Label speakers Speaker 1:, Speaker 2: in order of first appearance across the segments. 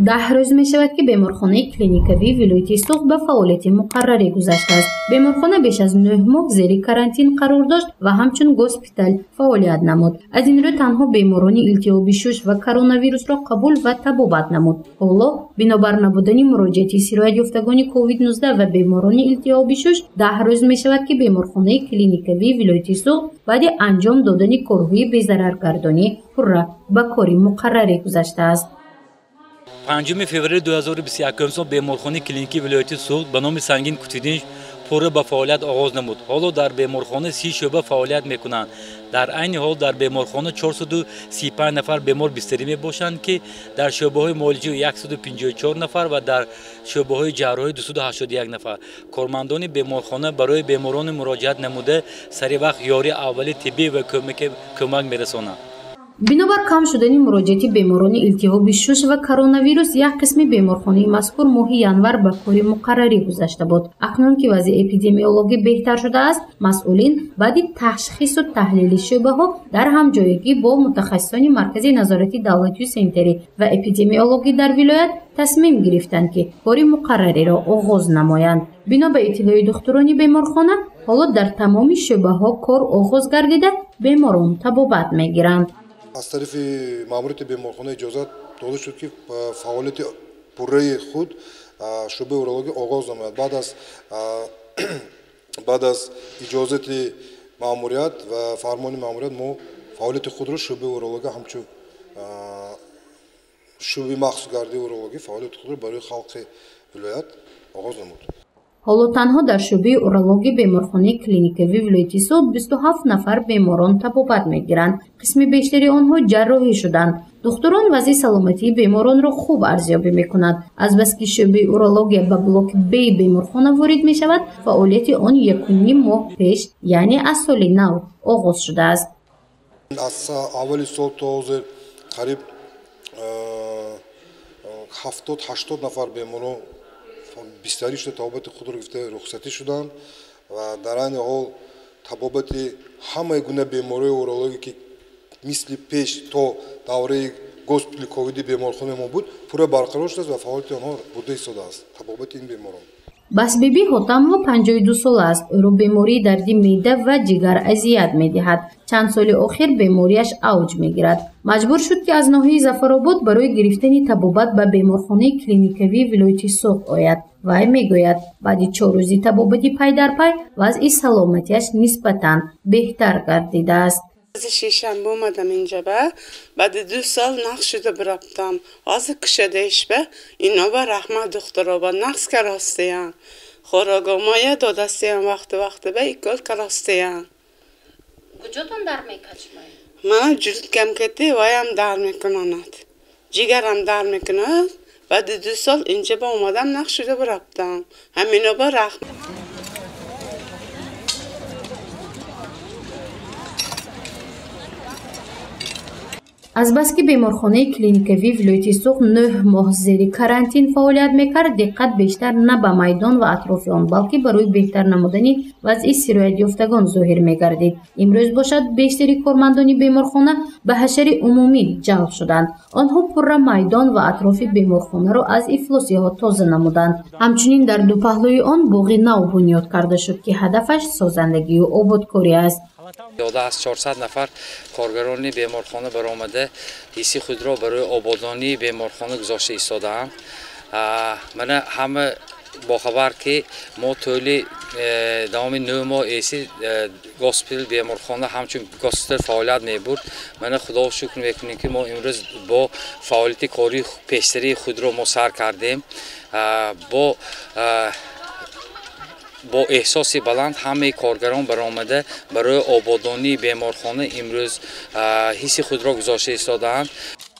Speaker 1: 10 روز می شود که بیمارخانه کلینیکوی ولایت سوخت به فعالیت مقرری گذاشته است. بیمارخانه بیش از 9 ماه زیر کرانتین قرار داشت و همچون گوسپیتال فعالیت نمود. از این رو تنها بیماران التهاب شش و کرونا ویروس را قبول و طبابت نمود. حالا بنابر نبودن مراجعت سیرویت یافتگان کووید 19 و بیماران التهاب شش 10 روز می شود که بیمارخانه کلینیکوی ولایت سوخت بعد انجام دادن کارهای بی‌ضررگردانی پورا به کاری مقرری گذاشته است.
Speaker 2: 5 فوریه 2021 سال بیمارخانه کلینیکی ولایت سوخت به نام سنگین کوتیدینش پورا به فعالیت آغاز نمود. حالا در بیمارخانه 30 شعبه فعالیت میکنند. در عین حال در بیمارخانه 435 نفر بیمار بستری می باشند که در شعبه های معالجه 154 نفر و در شعبه های جراحی 281 نفر. کارمندان بیمارخانه برای بیماران مراجعت نموده سریع وقت یاری اولی طبی و کمک میرسانند.
Speaker 1: بنابر کم شدن مراجعت بیماران التهاب شش و کرونا ویروس یک قسم بیمارخانه مذکور ماه ینور به کار مقرری گذاشته بود. اکنون که وضع اپیدمیولوژی بهتر شده است، مسئولین بعد تشخیص و تحلیل شبه ها در همجایگی با متخصصان مرکز نظارت دولتی سنتری و اپیدمیولوژی در ولایت تصمیم گرفتند که کار مقرری را آغاز نمایند. بنا به اطلاع دکتران بیمارخانه، حالا در تمام شبه ها کار آغاز گردیده بیماران طبابت میگیرند.
Speaker 3: از طرف ماموریت بیمارخانه اجازه داده شد که فعالیت پوره خود شعبه اورولوژی آغاز نماید. بعد از اجازت ماموریت و فرمان ماموریت ما فعالیت خود را شعبه اورولوژی همچون شعبه مخصوص گردی اورولوژی فعالیت خود را برای خلق ولایت آغاز نمود.
Speaker 1: حالا تنها در شعبه اورولوژی بیمارخانه کلینیکوی ولایت سوخت 27 نفر بیماران طبابت میگیرند. قسم بیشتری آنها جراحی شدند. دکتران وضع سلامتی بیماران را خوب ارزیابی میکنند. از بس که شعبه اورولوژی به بلاک بی بیمارخانه وارد می شود، فعالیت آن 1.5 ماه پیش یعنی از سال نو آغاز شده است.
Speaker 3: از اول سال تا حاضر قریب 70-80 نفر بیماران بستری شده طبابت خود را گرفته رخصتی شدند و در این حال طبابت همه گونه بیماری اورولوژی که مثل پیش تا دوره گوسپیتال کووید بیمارخانه ما بود پورا برقرار شده و فعالیت آنها بوده ایستاده است. طبابت این بیماران
Speaker 1: بس بیبی حاتم 52 سال است. او بیماری درد معده و جگر اذیت می‌دهد. چند سال اخیر بیماریش اوج می‌گیرد. مجبور شد که از ناحیه ظفرآباد برای گرفتن طبابت به بیمارخانه کلینیکوی ولایت سوخت آید. وی میگوید بعد 4 روزی طبابتی پی در پی وضع سلامتیش نسبتاً بهتر گردیده است.
Speaker 4: از شیشنبه اومدم اینجا بعد 2 سال نقش شده برفتم. از کشیدش به اینا به رحمت دخترها با نقص کراستیم. خوراگا مایه دادستیم وقت به ایکل کراستیم.
Speaker 1: کجاتون در میکشمه؟
Speaker 4: من جلد کم کتی وایم در میکناند. جیگرم در میکند. بعد 2 سال اینجا با اومدم نقش شده برفتم. همینا با رحمت.
Speaker 1: از بس که بیمارخانه کلینیکوی ولایت سوخت 9 ماه زیر کرانتین فعالیت میکرد، دقت بیشتر نه به میدان و اطراف آن بلکه برای بهتر نمودن وضع سیرویت یافتگان ظاهر میگردید. امروز باشد بیشتری کارمندان بیمارخانه به حشر عمومی جلب شدند. آنها پورا میدان و اطراف بیمارخانه را از افلاسی ها تازه نمودند. همچنین در دو پهلوی آن باغ نو بنیاد کرده شد که هدفش سازندگی و آبادکاری است.
Speaker 2: یاده از 400 نفر کارگران بیمارخانه برآمده حسی خود را برای آبادانی بیمارخانه گذاشته ایستاده‌اند. من همه باخبر که ما طول دوام 9 ماه ایسی گوسپیتال بیمارخانه همچون گوسپیتال فعالیت می‌برد. من خدا شکر می‌کنم که ما امروز با فعالیت کاری پیشتری خود را ما سر کردیم. با احساس بلند همه کارگران برآمده برای آبادانی بیمارخانه امروز حس خود را گذاشته ایستاده‌اند.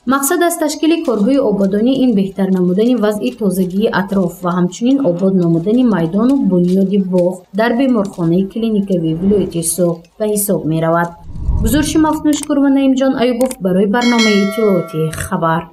Speaker 1: مقصد از تشکیل کارهای آبادانی این بهتر نمودن وضع تازگی اطراف و همچنین آباد نمودن میدان و بنیاد باغ در بیمارخانه کلینیکوی ولایت سوخت به حساب می رود. بزرگ مفتونش کرو و نعیم جان ایوبوف برای برنامه اطلاعاتی خبر.